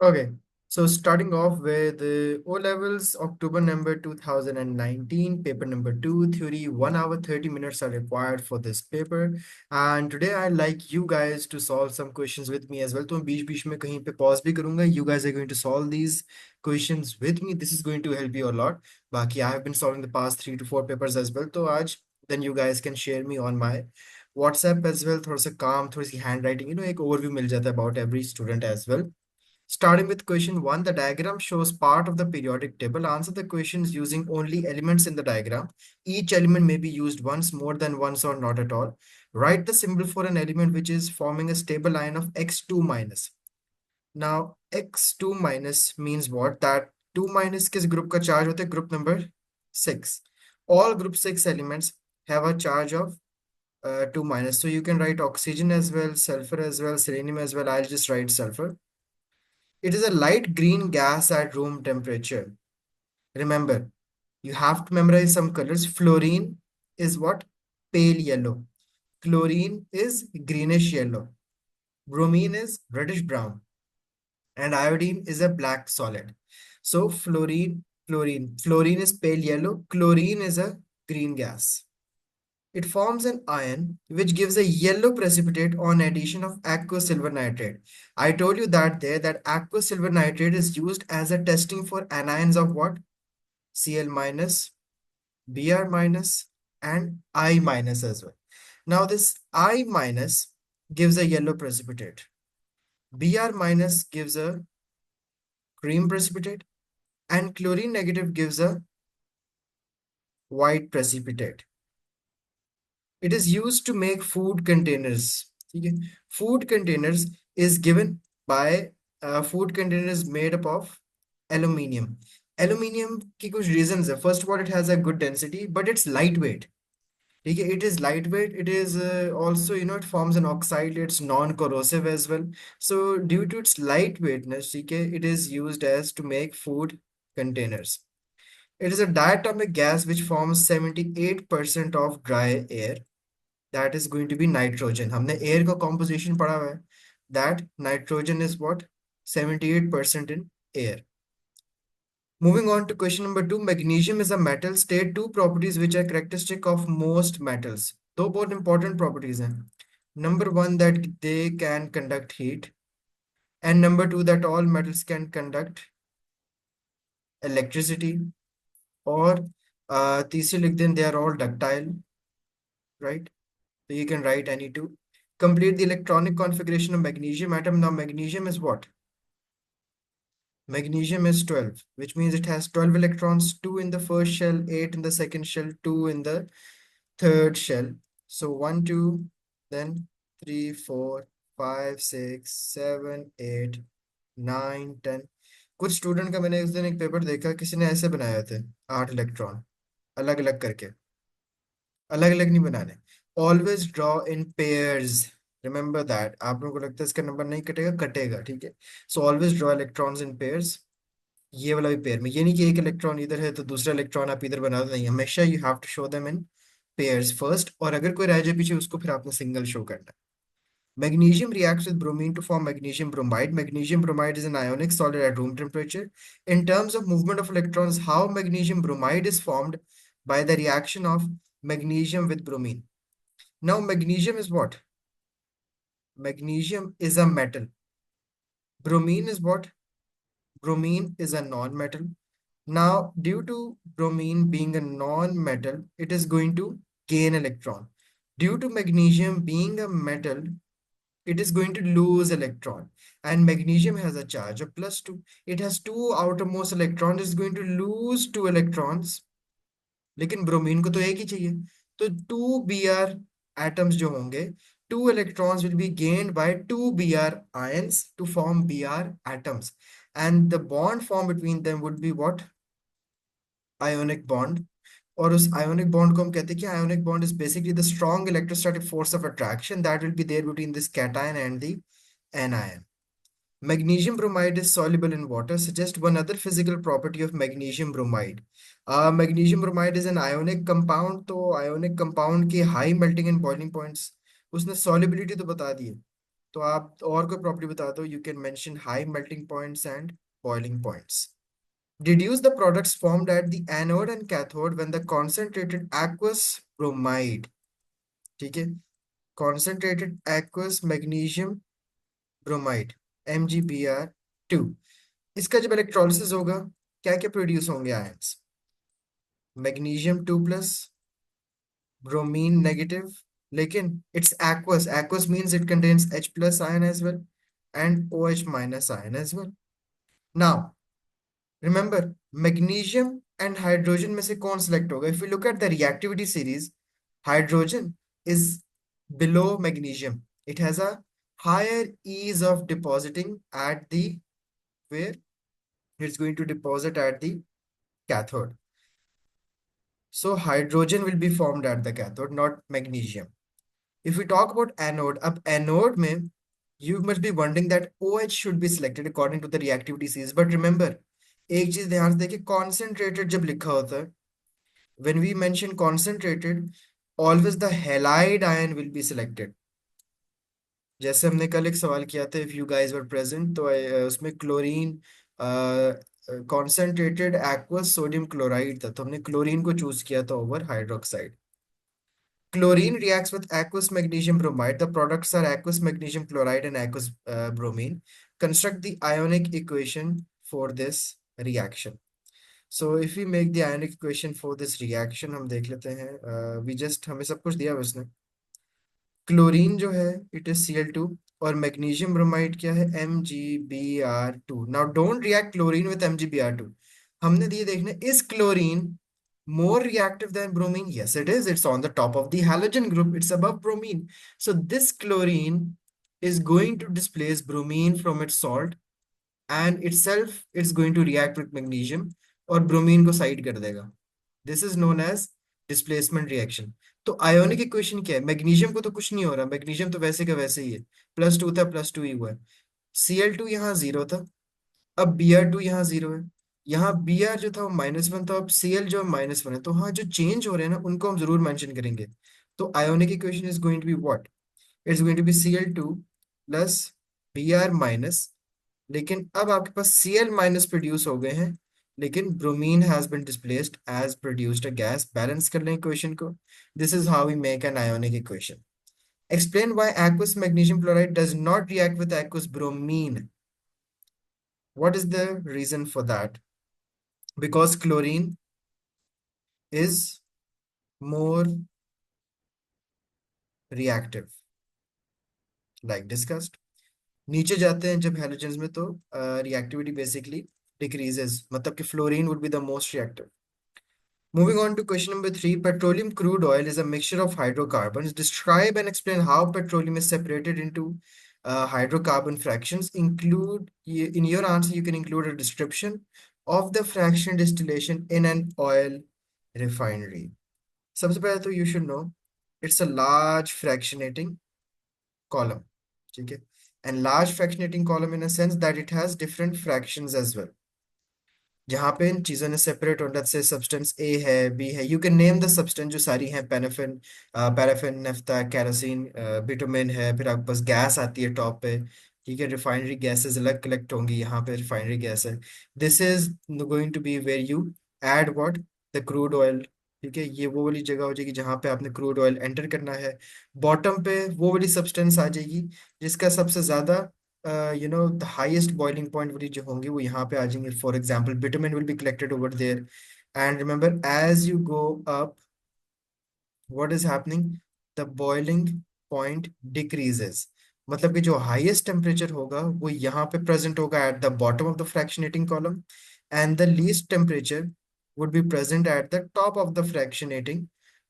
Okay, so starting off with O levels, October number 2019, paper number 2, theory, 1 hour 30 minutes are required for this paper. And today I'd like you guys to solve some questions with me as well. तो मैं बीच बीच में कहीं पे pause भी करूंगा. You guys are going to solve these questions with me. This is going to help you a lot. बाकी I have been solving the past 3 to 4 papers as well. तो आज then you guys can share me on my WhatsApp as well. थोड़ा सा काम, थोड़ी सी handwriting, एक overview मिल जाता है about every student as well. Starting with question 1, the diagram shows part of the periodic table. Answer the questions using only elements in the diagram. Each element may be used once, more than once, or not at all. Write the symbol for an element which is forming a stable line of x2 minus. Now, x2 minus means what? That 2 minus किस group का charge होता है? Group number 6. All group 6 elements have a charge of 2 minus. So you can write oxygen as well, sulfur as well, selenium as well. I'll just write sulfur. It is a light green gas at room temperature. Remember, you have to memorize some colors. Fluorine is what? Pale yellow. Chlorine is greenish yellow. Bromine is reddish brown. And iodine is a black solid. So fluorine is pale yellow. Chlorine is a green gas. It forms an ion which gives a yellow precipitate on addition of aqueous silver nitrate. I told you that aqueous silver nitrate is used as a testing for anions of what? Cl minus, Br minus, and I minus as well. Now this I minus gives a yellow precipitate. Br minus gives a cream precipitate, and chlorine negative gives a white precipitate. It is used to make food containers. Okay? Food containers is given by food containers made up of aluminium. Aluminium की कुछ reasons है. First of all, it has a good density, but it's lightweight. Okay? It is lightweight. It is also, it forms an oxide. It's non-corrosive as well. So due to its lightweightness, okay, it is used as to make food containers. It is a diatomic gas which forms 78% of dry air. That is going to be nitrogen. हमने air का composition पढ़ा हुआ है. That nitrogen is what? 78% in air. Moving on to question number 2. Magnesium is a metal. State 2 properties which are characteristic of most metals. दो बहुत important properties हैं. Number 1, that they can conduct heat. And number 2, that all metals can conduct electricity. और तीसरी लिख दें, they are all ductile, right? So you can write any two. Complete the electronic configuration of magnesium atom. Now magnesium is what? Magnesium is 12, which means it has 12 electrons, 2 in the first shell, 8 in the second shell, 2 in the third shell. So 1, 2, then 3, 4, 5, 6, 7, 8, 9, 10. कुछ student का मैंने उस दिन एक paper देखा, किसी ने ऐसे बनाए थे 8 इलेक्ट्रॉन अलग अलग करके. अलग अलग नहीं बनाने. Always draw in pairs. Remember that. आप लोगों को लगता है इसका नंबर नहीं कटेगा, कटेगा, ठीक है. So always draw electrons in pairs. ये वाला भी पेयर में. ये नहीं कि एक इलेक्ट्रॉन इधर है तो दूसरा इलेक्ट्रॉन आप इधर बना दो, नहीं. हमेशा you have to show them in pairs first, और अगर कोई रह जाए पीछे उसको फिर आपने सिंगल शो करना है. Magnesium reacts with bromine to form magnesium bromide. Magnesium bromide is an ionic solid at room temperature. In terms of movement of electrons, how magnesium bromide is formed? By the reaction of magnesium with bromine. Now, magnesium is what? Magnesium is a metal. Bromine is what? Bromine is a non-metal. Now, due to bromine being a non-metal, it is going to gain electron. Due to magnesium being a metal, it is going to lose electron. And magnesium has a charge of +2. It has 2 outermost electrons. It's going to lose 2 electrons. लेकिन bromine को तो एक ही चाहिए. तो 2 Br atoms जो होंगे, 2 electrons will be gained by 2 Br ions to form Br atoms. And the bond formed between them would be what? Ionic bond. और उस ionic bond को हम कहते हैं कि ionic bond is basically the strong electrostatic force of attraction that will be there between this cation and the anion. Magnesium bromide is soluble in water. Suggest one other physical property of magnesium bromide. Magnesium bromide is an ionic compound. तो ionic compound के high melting and boiling points. उसने solubility तो बता दी है. तो आप और कोई प्रॉपर्टी बता दो. You can mention high melting points and boiling points. Deduce the products formed at the anode and cathode when the concentrated aqueous bromide. ठीक है. Concentrated aqueous magnesium bromide MgBr2. इसका जब इलेक्ट्रोलिसिस होगा क्या क्या प्रोड्यूस होंगे आयंस? Magnesium 2+, bromine negative. लेकिन it's aqueous. Aqueous means it contains H+ ion as well and OH- ion as well. Now remember, magnesium and hydrogen में से कौन select होगा? If we look at the reactivity series, hydrogen is below magnesium. It has a higher ease of depositing at the where it's going to deposit at the cathode. So hydrogen will be formed at the cathode, not magnesium. If we talk about anode, अब anode में you must be wondering that OH should be selected according to the reactivity series. But remember, एक चीज ध्यान से देखिए, concentrated जब लिखा होता है, when we mention concentrated, always the halide ion will be selected. जैसे हमने कल एक सवाल किया था, if you guys were present, तो उसमें chlorine concentrated aqueous sodium chloride था, तो हमने क्लोरीन को चूज किया था over hydroxide. Chlorine reacts with aqueous magnesium bromide. The products are aqueous magnesium chloride and aqueous bromine. Construct the ionic equation for this reaction. So if we make the ionic equation for this reaction, हम देख लेते हैं. We just हमें सब कुछ दिया है उसने. क्लोरीन जो है इट इज Cl2 और मैग्नीशियम ब्रोमाइड क्या है? MgBr2. Now don't react chlorine with MgBr2. हमने दिए देखने, is chlorine more reactive than bromine? Yes, it is. It's on the top of the halogen group. It's above bromine. So this chlorine is going to displace bromine from its salt, and itself it's going to react with magnesium और bromine को side कर देगा. This is known as displacement reaction. तो ionic equation क्या है? Magnesium को तो कुछ नहीं हो रहा, मैग्नीशियम तो वैसे का वैसे ही है, +2 था, +2 ही हुआ है. Cl2 यहाँ 0 था, अब Br2 यहाँ 0 है. यहाँ Br जो था वो -1 था, अब Cl जो -1 है. तो हाँ, जो चेंज हो रहे हैं ना उनको हम जरूर मेंशन करेंगे. तो ionic equation is going to be what? It's going to be Cl2 plus Br-. लेकिन अब आपके पास Cl- प्रोड्यूस हो गए हैं, लेकिन bromine has been displaced as produced a gas. Balance कर लें इक्वेशन को. This is how we make an ionic equation. Explain why aqueous magnesium chloride does not react with aqueous bromine. What is the reason for that? Because chlorine is more reactive, like discussed. नीचे जाते हैं जब halogens में, तो reactivity basically decreases, मतलब कि fluorine would be the most reactive. Moving on to question number 3, petroleum crude oil is a mixture of hydrocarbons. Describe and explain how petroleum is separated into hydrocarbon fractions. Include in your answer, you can include a description of the fraction distillation in an oil refinery. सबसे पहले तो you should know it's a large fractionating column. ठीक है. And large fractionating column in a sense that it has different fractions as well. जहाँ पे इन चीजों ने separate होना, से सब्सटेंस ए है, बी है, you can name the substance जो सारी हैं, paraffin, paraffin, naphtha, kerosene, bitumen है, फिर आपके पास गैस आती है टॉप पे. ठीक है. रिफाइनरी गैसेस अलग कलेक्ट होंगी, यहाँ पे रिफाइनरी गैस है. This is going to be where you add what? The crude oil. ठीक है. ये वो वाली जगह हो जाएगी जहाँ पे आपने क्रूड ऑयल एंटर करना है. बॉटम पे वो वाली सब्सटेंस आ जाएगी जिसका सबसे ज्यादा the highest boiling point वाली जो होंगी वो यहाँ पे आ जाएंगे. For example bitumen will be collected over there. And remember, as you go up, what is happening? The boiling point decreases. मतलब कि जो highest temperature होगा वो यहाँ पे present होगा at the bottom of the fractionating column, and the least temperature would be present at the top of the fractionating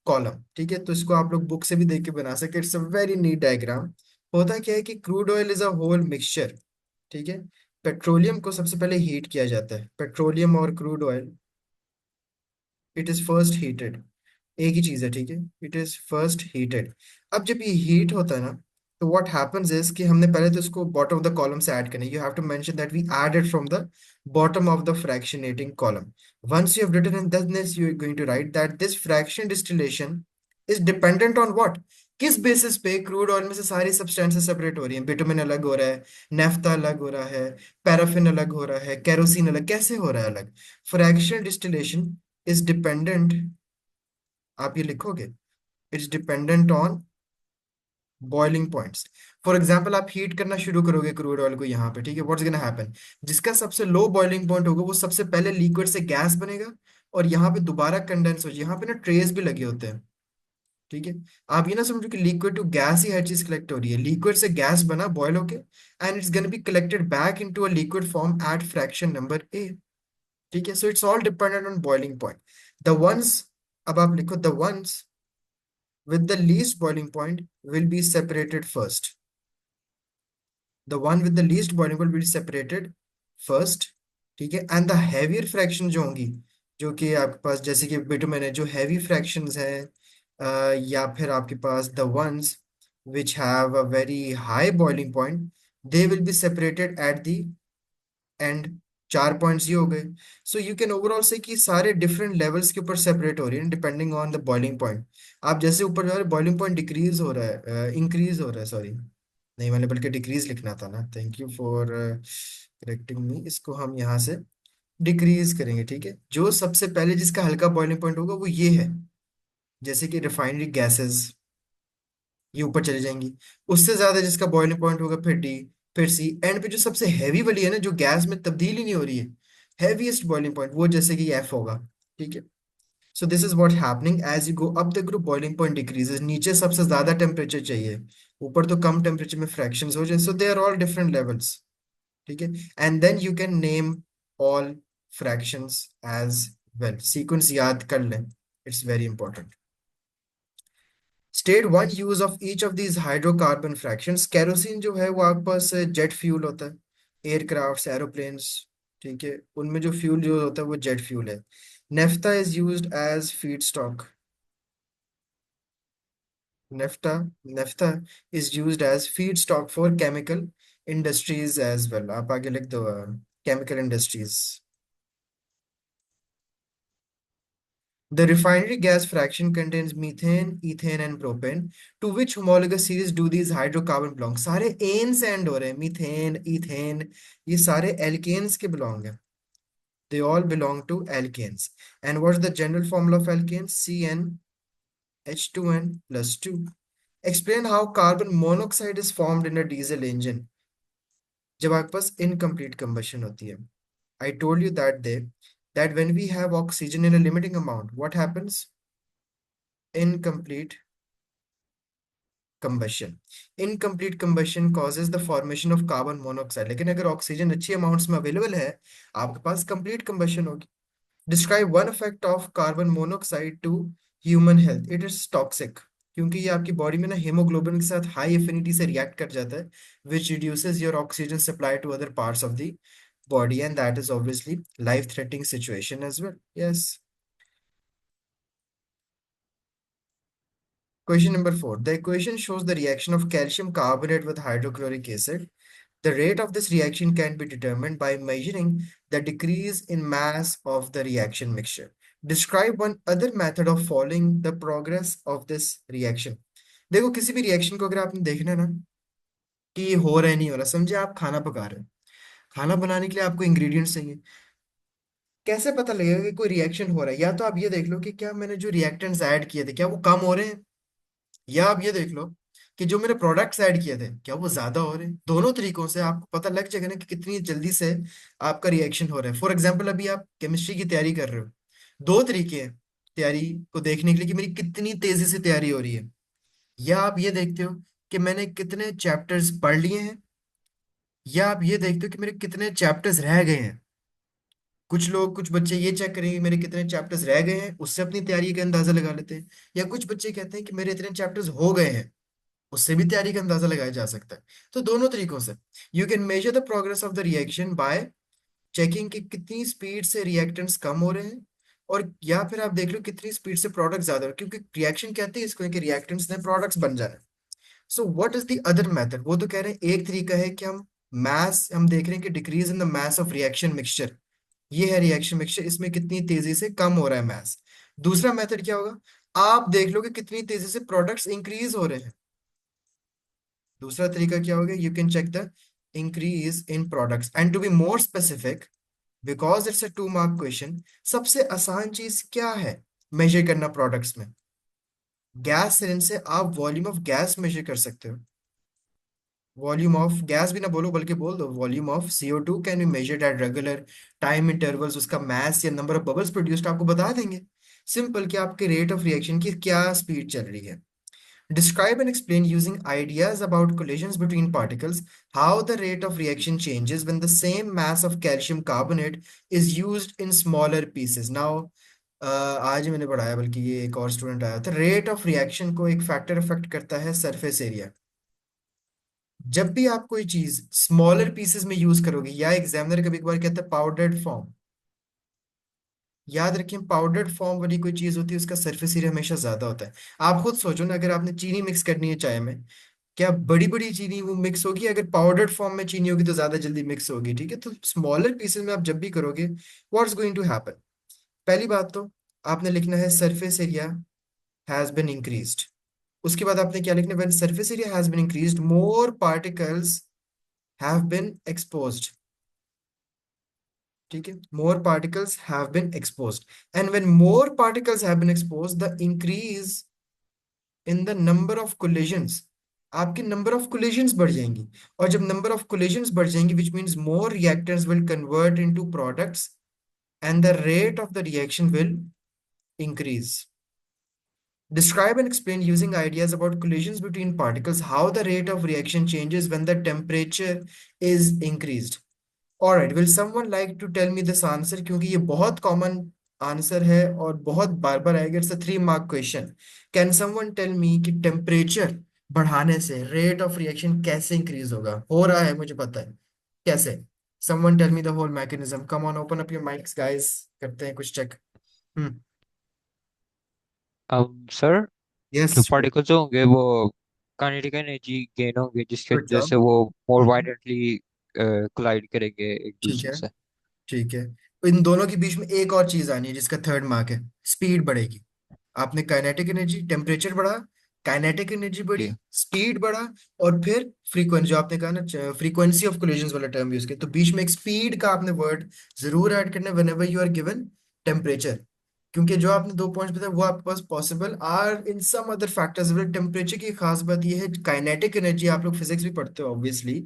column. ठीक है. तो इसको आप लोग बुक से भी देख के बना सकते. It's a very neat diagram. होता क्या है कि crude oil is a whole mixture. ठीक है. पेट्रोलियम को सबसे पहले हीट किया जाता है. पेट्रोलियम और crude oil, it is first heated. एक ही चीज है. ठीक है. It is first heated. अब जब ये हीट होता है ना, तो व्हाट हैपेंस इज कि हमने पहले तो इसको बॉटम ऑफ द कॉलम से ऐड करना है. You have to mention that we added from the bottom of the fractionating column. Once you have written in this, you are going to write that this fraction distillation is dependent on what? किस basis पे crude oil में से सारी substances separate हो रही हैं? Bitumen अलग हो रहा है, नेफ्था अलग हो रहा है, पैराफिन अलग हो रहा है, केरोसिन अलग, कैसे हो रहा है अलग? फ्रैक्शनल डिस्टिलेशन इज डिपेंडेंट, आप ये लिखोगे, it's dependent on boiling points. For example, आप हीट करना शुरू करोगे क्रूड ऑयल को यहाँ पे, ठीक है, व्हाट्स गोना हैपन? जिसका सबसे लो बॉइलिंग पॉइंट होगा वो सबसे पहले लिक्विड से गैस बनेगा, और यहाँ पे दोबारा कंडेंस हो जाए। यहाँ पे ना ट्रेस भी लगे होते हैं, ठीक है। आप ये ना समझो कि लिक्विड टू गैस ही हर चीज कलेक्ट हो रही है, लिक्विड से गैस बना बॉयल होके, and it's gonna be collected back into a liquid form at fraction number A, ठीक है। So it's all dependent on boiling point. The once, अब आप लिखो, the once with the least boiling point will be separated first. The one with the least boiling point will be separated first, ठीक है। And the heavier fraction जो होंगी, जो कि आपके पास जैसे कि बिटुमेन है, जो हैवी फ्रैक्शंस हैं, या फिर आपके पास the ones which have a very high boiling point, they will be separated at the end. 4 points ये हो गए। सो यू कैन ओवरऑल से कि सारे डिफरेंट लेवल्स के ऊपर सेपरेट हो रही है depending on the boiling point. आप जैसे ऊपर जा रहे, बॉइलिंग पॉइंट डिक्रीज हो रहा है, इंक्रीज हो रहा है, सॉरी, नहीं मैंने बल्कि डिक्रीज लिखना था ना, thank you for correcting me. इसको हम यहाँ से डिक्रीज करेंगे, ठीक है। जो सबसे पहले जिसका हल्का बॉइलिंग पॉइंट होगा वो ये है, जैसे कि रिफाइनरी गैसेस, ये ऊपर चली जाएंगी। उससे ज्यादा जिसका बॉइलिंग पॉइंट होगा फिर डी, फिर सी, एंड पे जो सबसे हैवी वाली है ना, जो गैस में तब्दील ही नहीं हो रही है, हैवीएस्ट बॉइलिंग पॉइंट, वो जैसे कि एफ होगा, ठीक है। So this is what happening as you go up the group, boiling point decreases, नीचे सबसे ज्यादा टेम्परेचर चाहिए, ऊपर तो कम टेम्परेचर में फ्रैक्शंस हो जाए। So they are all different levels, ठीक है। And then you can name all fractions as well, sequence याद कर लें, it's very important. State one use of each of these hydrocarbon fractions. Kerosene जो है वो आपके पास जेट फ्यूल होता है, एयरक्राफ्ट्स, एरोप्लेन्स, ठीक है, उनमें जो फ्यूल जो होता है वो जेट फ्यूल है। Naphtha is used as feed stock. Naphtha naphtha is used as feed stock for chemical industries as well. आप आगे लिख दो, chemical industries. The refinery gas fraction contains methane, ethane, and propane. To which homologous series do these hydrocarbon belong? सारे N से and हो रहे हैं, methane, ethane, ये सारे एल्केन्स के बिलोंग है। They all belong to alkanes. And what's the general formula of alkanes? CnH2n plus 2. Explain how carbon monoxide is formed in a diesel engine जब आपके पास incomplete combustion होती है। I told you that day that when we have oxygen in a limiting amount, what happens? Incomplete combustion. Incomplete combustion causes the formation of carbon monoxide. लेकिन अगर oxygen अच्छी amounts में available है, आपके पास complete combustion होगी। Describe one effect of carbon monoxide to human health. It is toxic, क्योंकि ये आपकी बॉडी में ना हीमोग्लोबिन के साथ हाई एफिनिटी से रिएक्ट कर जाता है, which reduces your oxygen supply to other parts of the body, and that is obviously life threatening situation as well. Yes. Question number 4. The equation shows the reaction of calcium carbonate with hydrochloric acid. The rate of this reaction can be determined by measuring the decrease in mass of the reaction mixture. Describe one other method of following the progress of this reaction. देखो, किसी भी reaction को अगर आपने देखना है ना कि ये हो रहा है नहीं हो रहा, समझे आप खाना पका रहे हो, खाना बनाने के लिए आपको इंग्रेडिएंट्स चाहिए। कैसे पता लगेगा कि कोई रिएक्शन हो रहा है? या तो आप ये देख लो कि क्या मैंने जो रिएक्टेंट्स ऐड किए थे क्या वो कम हो रहे हैं, या आप ये देख लो कि जो मैंने प्रोडक्ट्स ऐड किए थे क्या वो ज्यादा हो रहे हैं। दोनों तरीकों से आपको पता लग जाएगा ना कि कितनी जल्दी से आपका रिएक्शन हो रहा है। फॉर एग्जाम्पल, अभी आप केमिस्ट्री की तैयारी कर रहे हो, दो तरीके हैं तैयारी को देखने के लिए कि मेरी कितनी तेजी से तैयारी हो रही है। या आप ये देखते हो कि मैंने कितने चैप्टर्स पढ़ लिए हैं, या आप ये देखते हो कि मेरे कितने चैप्टर्स रह गए हैं। कुछ लोग, कुछ बच्चे ये चेक करेंगे मेरे कितने चैप्टर्स रह गए हैं, उससे अपनी तैयारी का अंदाजा लगा लेते हैं। या कुछ बच्चे कहते हैं कि मेरे इतने चैप्टर्स हो गए हैं, उससे भी तैयारी का अंदाजा लगाया जा सकता है। तो दोनों तरीकों से you can measure the progress of the reaction by checking कि कितनी स्पीड से रिएक्टेंट्स कम हो रहे हैं, और या फिर आप देख लो कितनी स्पीड से प्रोडक्ट ज्यादा हो रहे हैं, क्योंकि रिएक्शन कहते हैं इसको कि रिएक्टेंट्स ने प्रोडक्ट्स बन जाना है। So what is the other method? वो तो कह रहे हैं एक तरीका है कि हम देख रहे हैं कि decrease in the mass of reaction mixture, ये है रिएक्शन मिक्सचर, इसमें कितनी तेजी से कम हो रहा है मास। दूसरा मेथड क्या होगा? आप देख लो कि कितनी तेजी से प्रोडक्ट्स इंक्रीज हो रहे हैं। दूसरा तरीका क्या होगा, you can check the increase in products and to be more specific, because it's a 2 mark question. सबसे आसान चीज क्या है मेजर करना प्रोडक्ट्स में? गैस सिलेंडर से आप वॉल्यूम ऑफ गैस मेजर कर सकते हो। वॉल्यूम ऑफ गैस भी ना बोलो, बल्कि बोल दो volume of CO2 can be measured at regular time intervals. उसका मास या नंबर ऑफ बबल्स प्रोड्यूस्ड आपको बता देंगे। सिंपल कि आपके रेट ऑफ रिएक्शन की क्या स्पीड चल रही है। Describe and explain using ideas about collisions between particles how the rate of reaction changes when the same mass of calcium carbonate is used in smaller pieces. Now, आज ही मैंने पढ़ाया, बल्कि ये एक और स्टूडेंट आया था। रेट ऑफ रिएक्शन को एक फैक्टर अफेक्ट करता है सरफेस एरिया। जब भी आप कोई चीज स्मॉलर पीसेस में यूज करोगे, या एग्जामिनर कभी कभार कहता है पाउडर्ड फॉर्म, याद रखें पाउडर्ड फॉर्म वाली कोई चीज होती है उसका सरफेस एरिया हमेशा ज्यादा होता है। आप खुद सोचो ना, अगर आपने चीनी मिक्स करनी है चाय में, क्या बड़ी बड़ी चीनी वो मिक्स होगी? अगर पाउडर्ड फॉर्म में चीनी होगी तो ज्यादा जल्दी मिक्स होगी, ठीक है? तो स्मॉलर पीसेस में आप जब भी करोगे, व्हाट्स गोइंग टू हैपन? पहली बात तो आपने लिखना है surface area has been increased. उसके बाद आपने क्या लिखना है? When surface area has been increased more particles have been exposed. ठीक है, more particles have been exposed, and when more particles have been exposed the increase in the number of collisions, आपकी number of collisions बढ़ जाएंगी। और जब number of collisions बढ़ जाएंगी, which means more reactors will convert into products and the rate of the reaction will increase. Describe and explain using ideas about collisions between particles how the rate of reaction changes when the temperature is increased. Alright, will someone like to tell me this answer? क्योंकि ये बहुत common answer है और बहुत बार बार आएगा। It's a 3 mark question. Can someone tell me कि टेम्परेचर बढ़ाने से रेट ऑफ रिएक्शन कैसे इंक्रीज होगा? हो रहा है, मुझे पता है कैसे। Someone tell me the whole mechanism. Come on, open up your mics guys, करते हैं कुछ चेक। हम्म। सर, जो यस। पार्टिकल्स होंगे वो काइनेटिक एनर्जी गेन होंगे, जिसके गुड वजह से जॉब। वो मोर वायलेंटली कोलाइड करेंगे एक ठीक दूसरे है। से। ठीक है। तो इन दोनों के बीच में एक और चीज आनी है जिसका 3 मार्क है, स्पीड बढ़ेगी। आपने काइनेटिक एनर्जी, टेम्परेचर बढ़ा, काइनेटिक एनर्जी बढ़ी, जी। स्पीड बढ़ा, और फिर फ्रीक्वेंसी, जो आपने कहा ना फ्रीक्वेंसी ऑफ कोलिजन्स वाला टर्म यूज किया, तो बीच में एक स्पीड का आपने वर्ड जरूर ऐड करना है whenever you are given temperature. क्योंकि जो आपने 2 पॉइंट्स बताए वो आपके पास possible are in some other factors. Temperature की खास बात यह है, काइनेटिक एनर्जी आप लोग फिजिक्स भी पढ़ते हो obviously,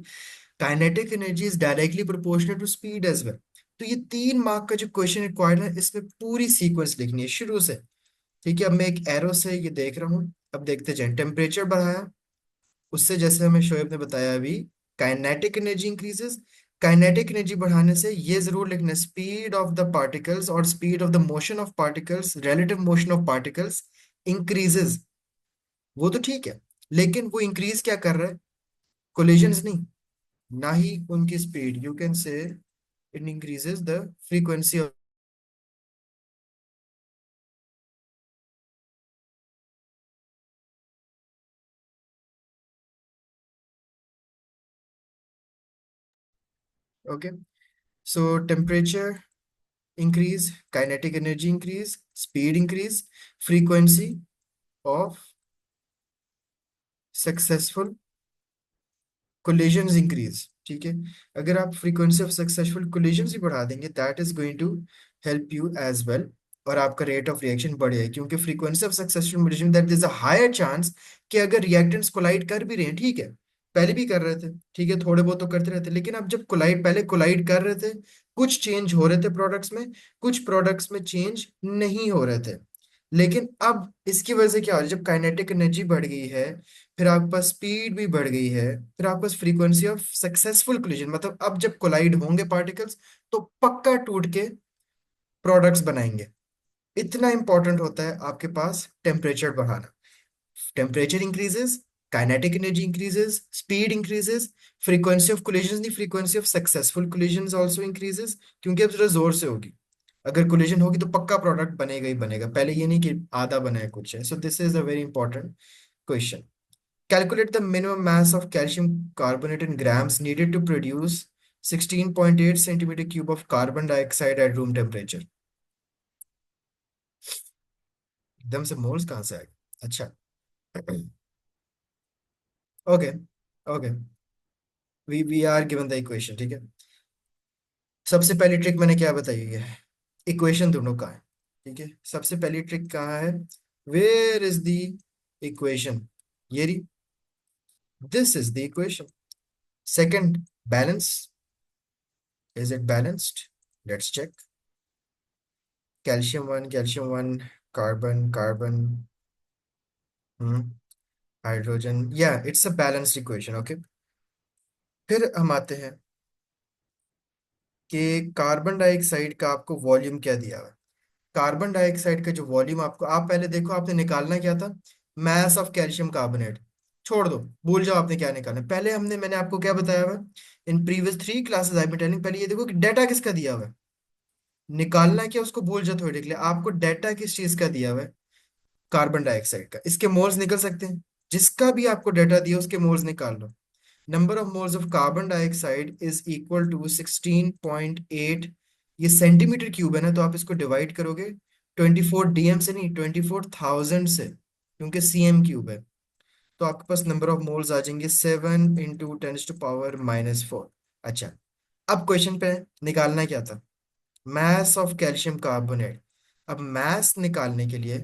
kinetic energy is directly proportional to speed as well. तो ये 3 मार्क का जो क्वेश्चन रिक्वायर्ड है, इसमें पूरी सीक्वेंस लिखनी है शुरू से। ठीक है, अब मैं एक एरो से ये देख रहा हूँ। अब देखते जाएं, टेम्परेचर बढ़ाया, उससे जैसे हमें शोएब ने बताया अभी, kinetic energy increases. Kinetic energy बढ़ाने से ये जरूर लिखना, स्पीड ऑफ द पार्टिकल्स और speed of the motion of particles, relative motion of particles increases. वो तो ठीक है, लेकिन वो इंक्रीज क्या कर रहा है? कोलिजन्स नहीं, ना ही उनकी speed. You can say it increases the frequency of. Okay, so temperature increase, kinetic energy increase, speed increase, frequency of successful collisions increase। ठीक है, अगर आप frequency of successful collisions ही बढ़ा देंगे, that is going to help you as well, और आपका rate of reaction बढ़ेगा। क्योंकि frequency of successful collision, that is a higher chance कि अगर रिएक्टेंट्स कोलाइड कर भी रहे हैं, ठीक है, पहले भी कर रहे थे, ठीक है, थोड़े बहुत तो करते रहते, लेकिन अब जब कोलाइड, पहले कोलाइड कर रहे थे, कुछ चेंज हो रहे थे प्रोडक्ट्स में, कुछ प्रोडक्ट्स में चेंज नहीं हो रहे थे। लेकिन अब इसकी वजह से क्या हो रहा है, जब काइनेटिक एनर्जी बढ़ गई है, फिर आपके पास स्पीड भी बढ़ गई है, फिर आपके पास फ्रीक्वेंसी ऑफ सक्सेसफुल कोलिजन, मतलब अब जब कोलाइड होंगे पार्टिकल्स, तो पक्का टूट के प्रोडक्ट्स बनाएंगे। इतना इंपॉर्टेंट होता है आपके पास टेम्परेचर बढ़ाना। Temperature increases, kinetic energy increases, speed increases, frequency of collision नहीं, frequency of successful collision also increases, क्योंकि अब जरा जोर से होगी। अगर कोलिजन होगी तो पक्का प्रोडक्ट बनेगा ही बनेगा, पहले ये नहीं कि आधा बना है कुछ है। So this is a very important question. Calculate the minimum mass of calcium carbonate in grams needed to produce 16.8 centimeter cube of carbon dioxide at room temperature. एकदम से मोल्स कहाँ से आ गए? अच्छा। Okay. Okay, we are given the equation, ठीक है। सबसे पहली ट्रिक मैंने क्या बताई है? इक्वेशन दोनों का है, ठीक है। सबसे पहली ट्रिक कहाँ है? Where is the equation? ये रही, this is the equation. Second, balance, is it balanced? Let's check. Calcium one, carbon carbon, hmm, hydrogen, या it's a balanced equation, okay. फिर हम आते हैं कि कार्बन डाइऑक्साइड का आपको वॉल्यूम क्या दिया हुआ है। कार्बन डाइऑक्साइड का जो वॉल्यूम आपको, आप पहले देखो आपने निकालना क्या था? Mass of calcium carbonate. छोड़ दो, भूल जाओ आपने क्या निकालना है। पहले मैंने आपको क्या बताया हुआ? In previous 3 classes I be telling, पहले ये देखो कि डेटा किसका दिया हुआ है। निकालना क्या उसको भूल जाओ थोड़ी देर के लिए। आपको डेटा किस चीज का दिया हुआ है? कार्बन डाइऑक्साइड का। इसके मोल्स निकल सकते हैं, जिसका भी आपको डेटा दिया उसके मोल्स निकाल लो। Number of moles of carbon dioxide is equal to 16.8। ये सेंटीमीटर क्यूब है ना, तो आप इसको डिवाइड करोगे 24 DM से, नहीं 24,000 से, क्योंकि सीएम क्यूब है। तो आपके पास नंबर ऑफ मोल्स आ जाएंगे 7 × 10⁻⁻⁴। अच्छा, अब क्वेश्चन पे निकालना क्या था? Mass of calcium carbonate. अब मास निकालने के लिए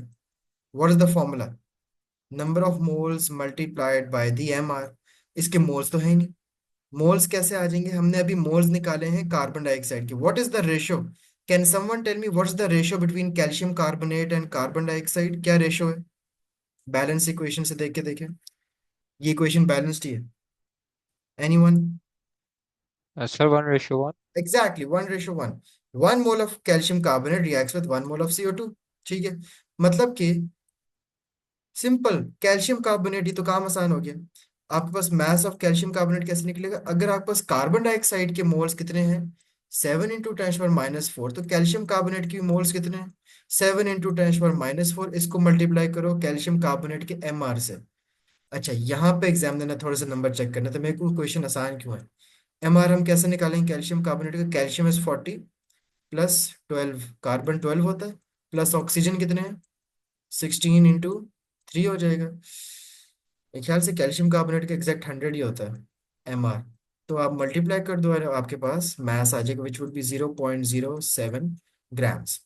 what is the formula? Number of moles multiplied by the MR. इसके मोल्स तो है ही नहीं। मोल्स कैसे आ जाएंगे? हमने अभी मोल्स निकाले हैं कार्बन डाइऑक्साइड के। What is the ratio? Can someone tell me what is the ratio between calcium carbonate and carbon dioxide? क्या रेशियो है? बैलेंस इक्वेशन से देख के देखें, ये इक्वेशन बैलेंस्ड ही है। Anyone? Sir 1:1। Exactly 1:1। 1 mole of calcium carbonate reacts with 1 mole of CO2, ठीक है। मतलब कि सिंपल कैल्शियम कार्बोनेट, ये तो काम आसान हो गया। आपके पास मास ऑफ कैल्शियम कार्बोनेट कैसे निकलेगा? अगर आपके पास कार्बन डाइऑक्साइड के मोल्स कितने हैं? 7 × 10⁻⁻⁴। तो कैल्शियम कार्बोनेट के मोल्स कितने हैं? 7 × 10⁻⁻⁴। इसको मल्टीप्लाई करो कैल्शियम कार्बोनेट के MR से। अच्छा, यहाँ पे एग्जाम देना, थोड़े से नंबर चेक करना, तो मेरे को क्वेश्चन आसान क्यों है? MR हम कैसे निकालेंगे कैल्शियम कार्बोनेट का? कैल्शियम इज 40 + 12, कार्बन 12 होता है, प्लस ऑक्सीजन कितने हैं? 16 × 3 हो जाएगा। मेरे ख्याल से कैल्शियम कार्बोनेट का एग्जैक्ट 100 ही होता है MR। तो आप मल्टीप्लाई कर दो और आपके पास मैस आ जाएगा, विच वुड बी 0.07 ग्राम्स।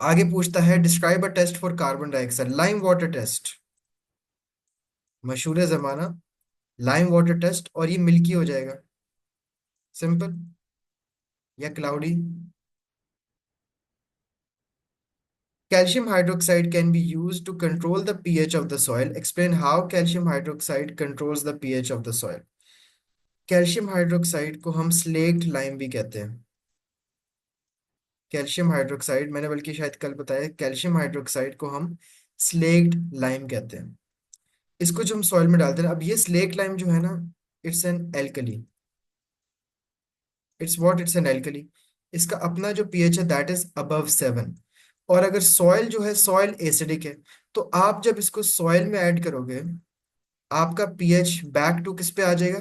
आगे पूछता है describe a test for carbon dioxide, lime water test. मशहूर जमाना, लाइम वाटर टेस्ट, और ये मिल्की हो जाएगा, सिंपल, या cloudy. Calcium hydroxide can be used to control the pH of the soil. Explain how calcium hydroxide controls the pH of the soil. Calcium hydroxide को हम slaked lime भी कहते हैं। कैल्शियम हाइड्रोक्साइड मैंने बल्कि शायद कल बताया, कैल्शियम हाइड्रोक्साइड को हम स्लेक्ट लाइम कहते हैं। इसको जो हम सॉइल में डालते हैं, अब ये स्लेक्ट लाइम जो है ना, it's an alkali. It's an alkali. इसका अपना जो पीएच है दैट इज अबव 7। और अगर सॉइल जो है, सॉइल एसिडिक है, तो आप जब इसको सॉइल में ऐड करोगे, आपका पीएच बैक टू किस पे आ जाएगा?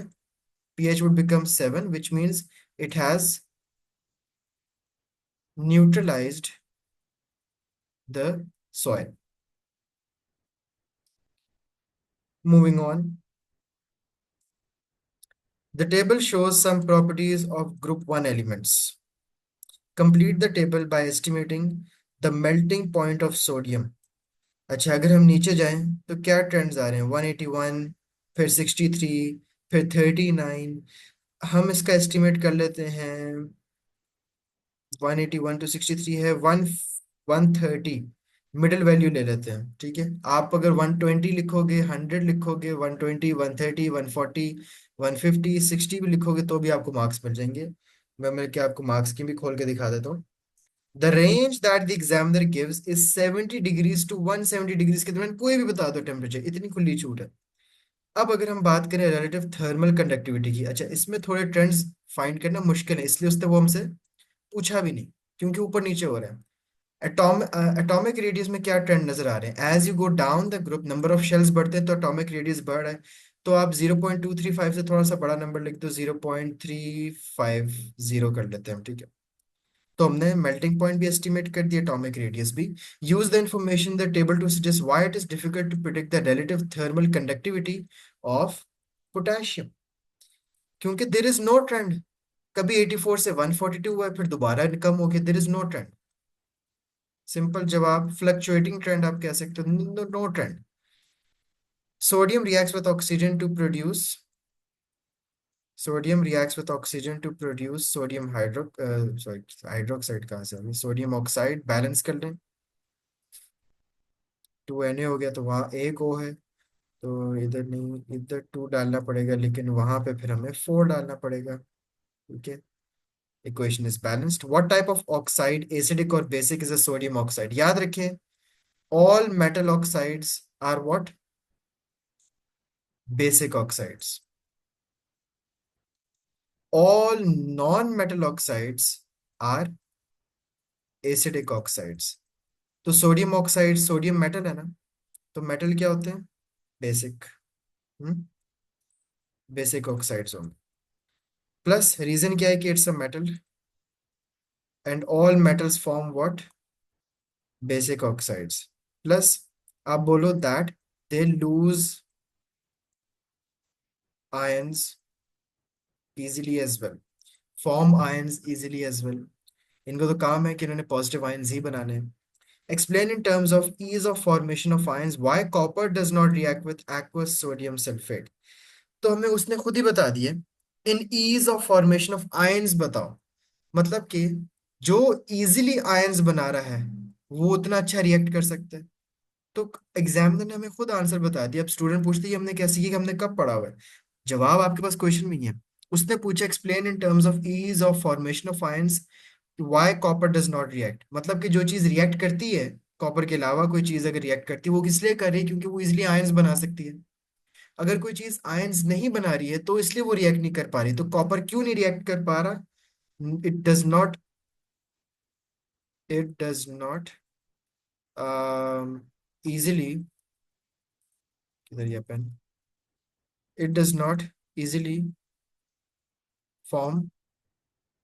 PH would become 7, which means it has neutralised the soil. Moving on, the table shows some properties of group 1 elements. Complete the table by estimating the melting point of sodium. अच्छा, अगर हम नीचे जाएं तो क्या ट्रेंड्स आ रहे हैं? 181, फिर 63, फिर 39। हम इसका एस्टिमेट कर लेते हैं। 181 to 63 है, 130 मिडिल वैल्यू ले लेते हैं, ठीक है। आप अगर 120 लिखोगे, 100 लिखोगे, 120, 130, 140, 150, 60 भी लिखोगे तो भी आपको मार्क्स मिल जाएंगे। मैं मिलके आपको मार्क्स की भी खोल के दिखा देता हूँ। The range that the examiner gives is 70 degrees to 170 degrees के दरमियान कोई भी बता दो टेम्परेचर, इतनी खुली छूट है। अब अगर हम बात करें रिलेटिव थर्मल कंडक्टिविटी की, अच्छा इसमें थोड़े ट्रेंड्स फाइंड करना मुश्किल है, इसलिए उसने वो हमसे पूछा भी नहीं, क्योंकि ऊपर नीचे हो रहा है। एटॉमिक रेडियस में क्या ट्रेंड नजर आ रहे हैं? As you go down the group, number of shells बढ़ते हैं तो एटॉमिक रेडियस बढ़ रहा है। तो आप 0.235 से थोड़ा सा बड़ा नंबर लिख दो, 0.350 कर लेते हैं हम, ठीक है। तो हमने मेल्टिंग पॉइंट भी एस्टिमेट कर दिया, एटॉमिक रेडियस भी। Use the information the table to suggest why it is difficult to predict the relative thermal conductivity of potassium. क्योंकि देर इज नो ट्रेंड, कभी 84 से 142 हुआ है, फिर दोबारा कम हो गया, there is no trend. Simple जवाब, फ्लक्चुएटिंग ट्रेंड आप कह सकते हो, no trend. Sodium reacts with oxygen to produce, sodium reacts with oxygen to produce sodium hydro sorry hydroxide कहाँ से आ गया, सोडियम ऑक्साइड। बैलेंस कर लें, 2Na हो गया तो वहाँ एक O है, तो इधर नहीं, इधर 2 डालना पड़ेगा, लेकिन वहां पे फिर हमें 4 डालना पड़ेगा। ठीक है, equation is balanced. What type of oxide, acidic और basic, is a sodium oxide? याद रखें, all metal oxides are what, basic oxides. All non metal oxides are acidic oxides. तो सोडियम ऑक्साइड, सोडियम मेटल है ना, तो metal क्या होते हैं, बेसिक। बेसिक ऑक्साइड्स होंगे। प्लस रीजन क्या है कि it's a metal, and all metals form what, basic oxides. Plus आप बोलो that they lose ions easily as well, form ions easily as well. इनको तो काम है कि इन्होंने पॉजिटिव आयंस ही बनाने हैं। Explain in terms of ease of formation of ions why copper does not react with aqueous sodium sulphate. तो हमें उसने खुद ही बता दिए, in ease of formation of ions बताओ, मतलब कि जो इजीली आयंस बना रहा है वो उतना अच्छा रिएक्ट कर सकता है। तो एग्जामिनर ने हमें खुद आंसर बता दिया। अब स्टूडेंट पूछते हैं कि हमने क्या सीखी, कि हमने कब पढ़ा हुआ है। जवाब आपके पास क्वेश्चन में ही है। उसने पूछा explain in terms of ease of formation of ions why copper does not react, मतलब कि जो चीज रिएक्ट करती है, कॉपर के अलावा कोई चीज अगर रिएक्ट करती है, वो किस लिए कर रही है, क्योंकि वो इजिली आयंस बना सकती है। अगर कोई चीज आयंस नहीं बना रही है तो इसलिए वो रिएक्ट नहीं कर पा रही। तो कॉपर क्यों नहीं रिएक्ट कर पा रहा, it does not, it does not easily, किधर ये pen, it does not easily form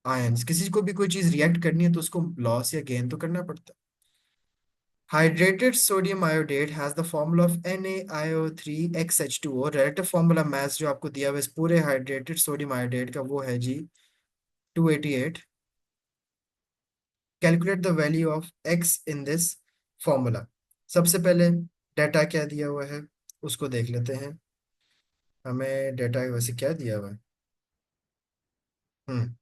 ions. किसी को भी कोई चीज रिएक्ट करनी है तो उसको लॉस या गेन तो करना पड़ता है। Hydrated sodium iodate has the formula of NaIO3XH2O। Relative formula mass जो आपको दिया हुआ है इस पूरे हाइड्रेटेड सोडियम आयोडेट का, वो है जी 288। Calculate the value of x in this formula. सबसे पहले डाटा क्या दिया हुआ है उसको देख लेते हैं। हमें डाटा वैसे क्या दिया हुआ है, hmm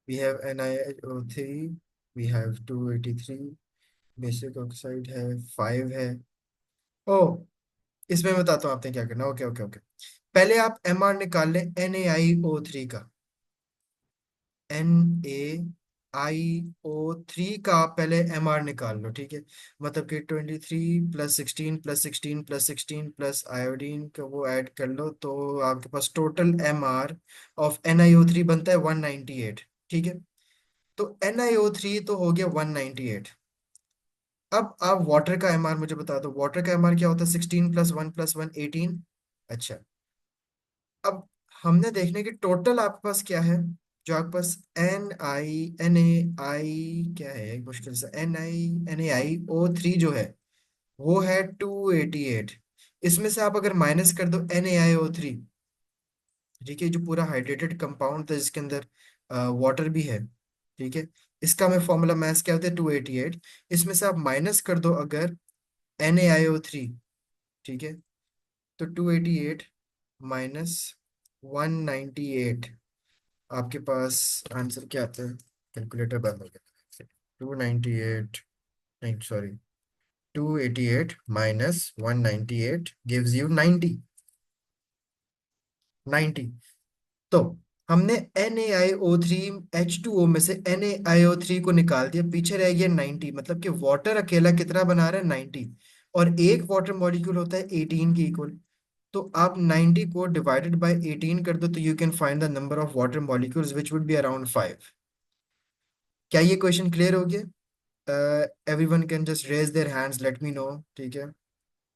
we have NaIO3, we have 283, basic oxide है 5 है। ओ, इसमें बताता हूँ आपने क्या करना। ओके ओके ओके, पहले आप MR निकाल लें NaIO3 का। NaIO3 का आप पहले MR निकाल लो, ठीक है। मतलब कि 23 plus 16 plus 16 plus 16 plus iodine का वो ऐड कर लो, तो आपके पास टोटल MR ऑफ NaIO3 बनता है 198। ठीक है, तो NaIO3 तो हो गया 198। अब आप वाटर का MR मुझे बता दो, वाटर का MR क्या होता है, 16 प्लस 1 प्लस 1 18। अच्छा, अब हमने देखने की टोटल आपके पास क्या है, जो आपके पास NaI क्या है, एक मुश्किल से NaIO3 जो है वो है 288। इसमें से आप अगर माइनस कर दो NaIO3, ठीक है, जो पूरा हाइड्रेटेड कंपाउंड था जिसके अंदर वाटर भी है, ठीक है, इसका में फॉर्मूला मैथ्स क्या होता है 288। इसमें से आप माइनस कर दो अगर NaIO3, ठीक है, तो 288 माइनस 198, आपके पास आंसर क्या आता है, कैलकुलेटर बंद हो गया। 298, नहीं सॉरी, 288 माइनस 198 गिव्स यू 90। 90, तो हमने NaIO3H2O में से NaIO3 को निकाल दिया, पीछे रह गया 90। मतलब कि वाटर अकेला कितना बना रहा है, 90, और एक वाटर मॉलिक्यूल होता है 18 के इक्वल। तो आप 90 को डिवाइडेड बाय 18 कर दो, तो you can find the number of water molecules which would be around 5। क्या ये क्वेश्चन क्लियर हो गया? Everyone can just raise their hands, let me know. ठीक है,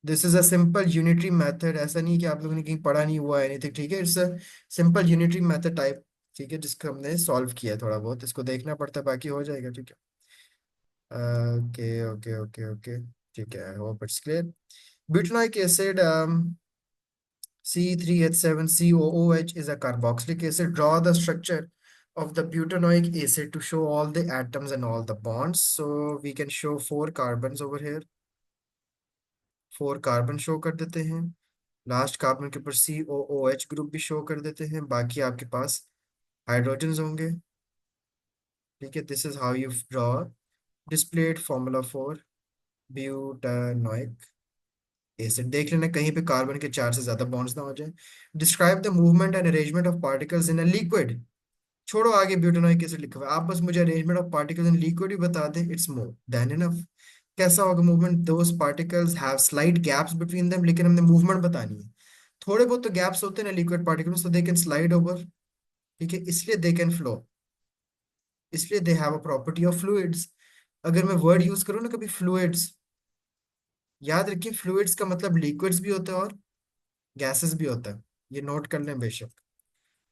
this is a simple unitary method, ऐसा नहीं कि आप लोगों ने कहीं पढ़ा नहीं हुआ है एनीथिंग, ठीक है, it's a simple unitary method type ठीक है, जिसको हमने सॉल्व किया है, थोड़ा बहुत इसको देखना पड़ता है, बाकी हो जाएगा। ठीक है, ओके ओके ओके ओके। ठीक है, hope it's clear. Butyric acid, C3H7COOH is a carboxylic acid. Draw the structure of the butanoic acid to show all the atoms and all the bonds. So we can show four carbons over here. Four carbon show कर देते हैं। Last carbon के ऊपर COOH group भी show कर देते हैं। बाकी आपके पास हाइड्रोजन्स होंगे। ठीक है, this is how you draw displayed formula for butanoic acid. देख लेना कहीं पे कार्बन के चार से ज्यादा बॉन्ड्स ना हो जाए। Describe the movement and arrangement of particles in a liquid. छोड़ो आगे ब्यूटानोइक एसिड लिखा हुआ है, आप बस मुझे arrangement of particles in liquid ही बता दें, इट्स मोर देन इनफ। कैसा होगा movement? Those particles have slight gaps between them, लेकिन हमने मूवमेंट बतानी है। थोड़े बहुत तो गैप्स होते हैं ना लिक्विड पार्टिकल्स, तो दे कैन स्लाइड ओवर। ठीक है, इसलिए दे कैन फ्लो, इसलिए they have a property of fluids. अगर मैं वर्ड यूज करूँ ना कभी फ्लूइड्स, याद रखिए फ्लूइड्स का मतलब लिक्विड्स भी होता है और गैसेस भी होता है, ये नोट कर लें बेशक।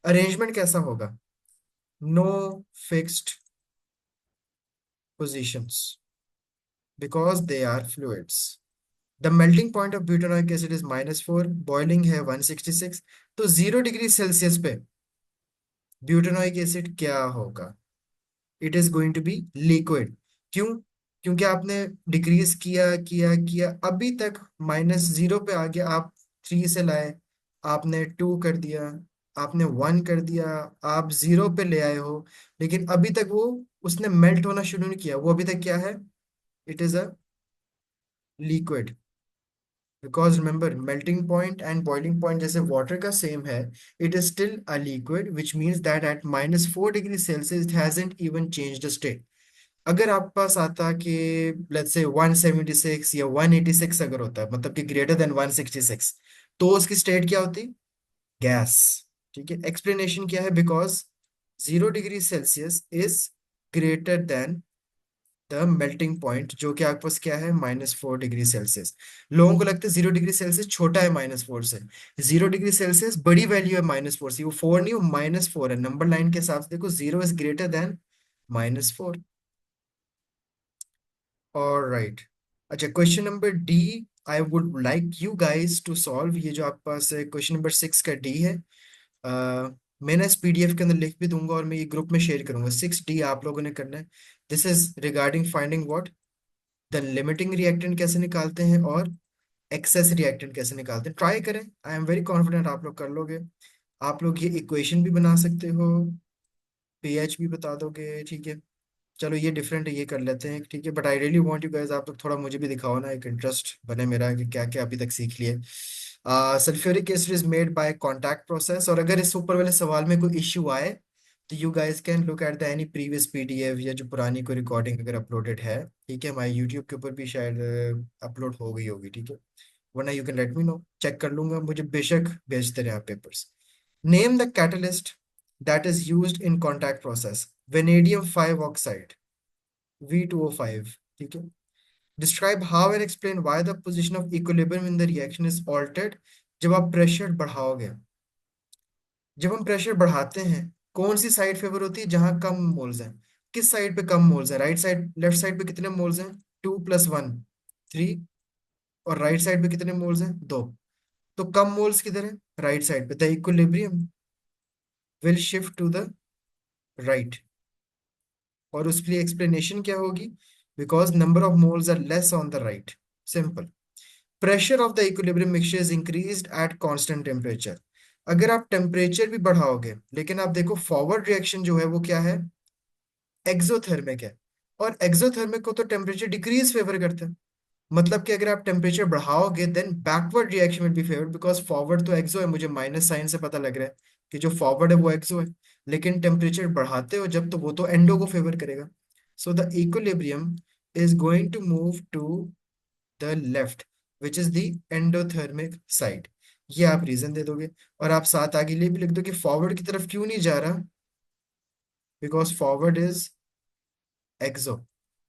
अरेंजमेंट कैसा होगा? No fixed positions because they are fluids. The melting point of butanoic acid is -4, boiling है 166। तो 0 डिग्री सेल्सियस पे ब्यूटानोइक एसिड क्या होगा? It is going to be liquid. क्यों? क्योंकि आपने डिक्रीज किया किया किया, अभी तक -0 पे आ गया। आप 3 से लाए, आपने 2 कर दिया, आपने 1 कर दिया, आप 0 पे ले आए हो, लेकिन अभी तक वो उसने मेल्ट होना शुरू नहीं किया। वो अभी तक क्या है? It is a liquid. Because remember melting point and boiling point जैसे वाटर का सेम है, it is still a liquid which means that at -4 degree Celsius it hasn't even change the state. अगर आपके पास आता कि लेट्स से 176 या 186 अगर होता है, मतलब कि ग्रेटर देन 166, तो उसकी स्टेट क्या होती? गैस। ठीक है, एक्सप्लेनेशन क्या है? Because 0 degree Celsius is greater than the melting point, जो कि आपके पास क्या है? -4 डिग्री सेल्सियस। लोगों को लगता है 0 डिग्री सेल्सियस छोटा है -4 से। 0 डिग्री सेल्सियस बड़ी वैल्यू है -4 से। वो 4 नहीं, वो -4 है। नंबर लाइन के हिसाब से देखो, 0 इज ग्रेटर देन -4। और राइट, अच्छा, question number D I would like you guys to solve. ये जो आपके पास क्वेश्चन नंबर 6 का डी है, मैं ना इस PDF के अंदर लिख भी दूंगा और मैं ये ग्रुप में शेयर करूंगा। 6D आप लोगों ने करना है। This is regarding finding what the limiting reactant कैसे निकालते हैं और एक्सेस रिएक्टेंट कैसे निकालते हैं। ट्राई करें, आई एम वेरी कॉन्फिडेंट आप लोग कर लोगे। आप लोग ये इक्वेशन भी बना सकते हो, pH भी बता दोगे। ठीक है, चलो ये डिफरेंट है, ये कर लेते हैं। ठीक है, but I really want you guys, आप लोग थोड़ा मुझे भी दिखाओ ना, एक इंटरेस्ट बने मेरा कि क्या क्या अभी तक सीख लिए। Sulphuric acid is made by contact process. और अगर इस ऊपर वाले सवाल में कोई इश्यू आए, तो you guys can look at the any previous PDF या जो पुरानी कोई रिकॉर्डिंग अगर अपलोडेड है। ठीक है, हमारे यूट्यूब के ऊपर भी शायद अपलोड हो गई होगी। ठीक है, वरना you can let me know, check कर लूंगा, मुझे बेशक भेजते रहे आप papers. Name the catalyst that is used in contact process. Vanadium 5 oxide, V2O5। ठीक है, describe how and explain why the position of equilibrium in the reaction is altered. जब आप प्रेशर बढ़ाओगे, जब हम प्रेशर बढ़ाते हैं, कौन सी साइड फेवर होती है? जहां कम मोल्स हैं। किस साइड पे कम मोल्स हैं? राइट साइड, लेफ्ट साइड पे कितने मोल्स हैं? 2 + 1, 3। और राइट साइड पे कितने मोल्स हैं? 2। तो कम मोल्स किधर है? राइट साइड पे। The equilibrium will shift to the right. और उसके लिए एक्सप्लेनेशन क्या होगी? Because number of moles are less on the right. Simple. Pressure of the equilibrium mixture is increased at constant temperature. अगर आप टेम्परेचर भी बढ़ाओगे, लेकिन आप देखो फॉरवर्ड रिएक्शन जो है वो क्या है? एक्सोथर्मिक है। और एक्सोथर्मिक को तो टेम्परेचर डिक्रीज फेवर करता है। मतलब कि अगर आप टेम्परेचर बढ़ाओगे, then backward reaction will be favoured, because forward तो एक्सो है, मुझे माइनस साइन से पता लग रहा है कि जो फॉरवर्ड है वो एक्सो है। लेकिन टेम्परेचर बढ़ाते हो जब, तो वो तो एंडो को फेवर करेगा। So the equilibrium is going to move to the left, which is the endothermic side. ये आप रीजन दे दोगे। और आप साथ आगे लिए भी लिख दो कि फॉरवर्ड की तरफ क्यों नहीं जा रहा? Because forward is exo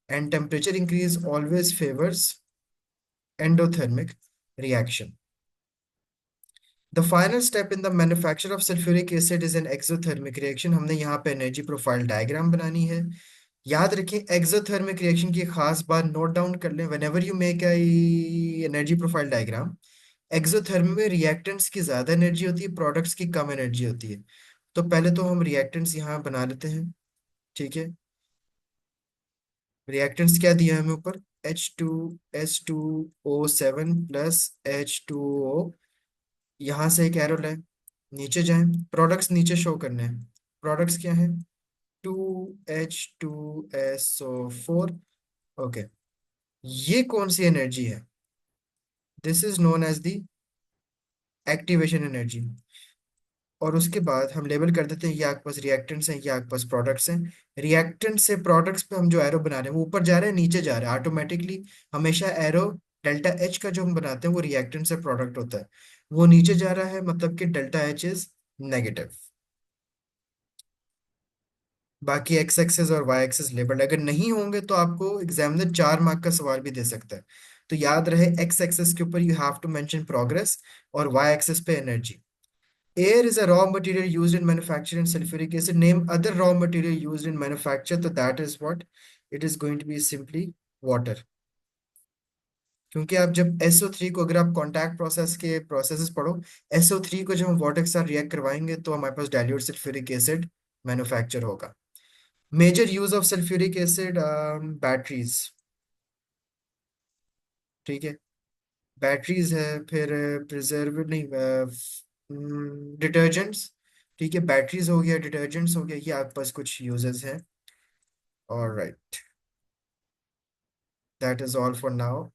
and temperature increase always favours endothermic reaction. The final step in the manufacture of sulphuric acid is an exothermic reaction. हमने यहाँ पे एनर्जी प्रोफाइल डायग्राम बनानी है। याद रखें एक्सोथर्मिक रिएक्शन की खास बात नोट डाउन कर लें, whenever you make energy profile diagram. Exothermic में रिएक्टेंट्स की ज्यादा एनर्जी होती है, प्रोडक्ट्स की कम एनर्जी होती है। तो पहले तो हम रिएक्टेंट्स यहाँ बना लेते हैं। ठीक है, रिएक्टेंट्स क्या दिया है हमें ऊपर, H2S2O7 + H2O। यहाँ से एक एरो लें, नीचे जाएं, प्रोडक्ट्स नीचे शो करने हैं। प्रोडक्ट्स क्या हैं, 2H2SO4। ओके, ये कौन सी एनर्जी है, this is known as the activation energy. और उसके बाद हम लेबल कर देते हैं ये आपके पास रिएक्टेंट्स हैं, ये आपके पास प्रोडक्ट्स हैं। रिएक्टेंट से प्रोडक्ट्स पे हम जो एरो बना रहे हैं वो ऊपर जा रहे हैं नीचे जा रहे हैं ऑटोमेटिकली। हमेशा एरो डेल्टा एच का जो हम बनाते हैं वो रिएक्टेंट से प्रोडक्ट होता है, वो नीचे जा रहा है, मतलब कि डेल्टा एच इज नेगेटिव। बाकी एक्स एक्सेस और वाई एक्सेस लेबल्ड अगर नहीं होंगे तो आपको एग्जामिनर 4 मार्क का सवाल भी दे सकता है। तो याद रहे एक्स एक्सेस के ऊपर you have to mention progress और वाई एक्सेस पे energy. Air is a raw material used in manufacturing sulfuric acid. Name other raw material used in manufacture. So that is what it is going to be simply water. क्योंकि आप जब SO3 को, अगर आप contact process के processes पढ़ो, SO3 को जब हम वाटर के साथ रिएक्ट करवाएंगे तो हमारे पास डाइल्यूट सल्फ्यूरिक एसिड मैन्युफैक्चर होगा। Major use of sulphuric acid, batteries. ठीक है, बैटरीज है, फिर प्रिजर्व नहीं, डिटर्जेंट्स। ठीक है, बैटरीज हो गया, डिटर्जेंट्स हो गया, ये आपके पास कुछ यूजेस हैं। Alright, that is all for now.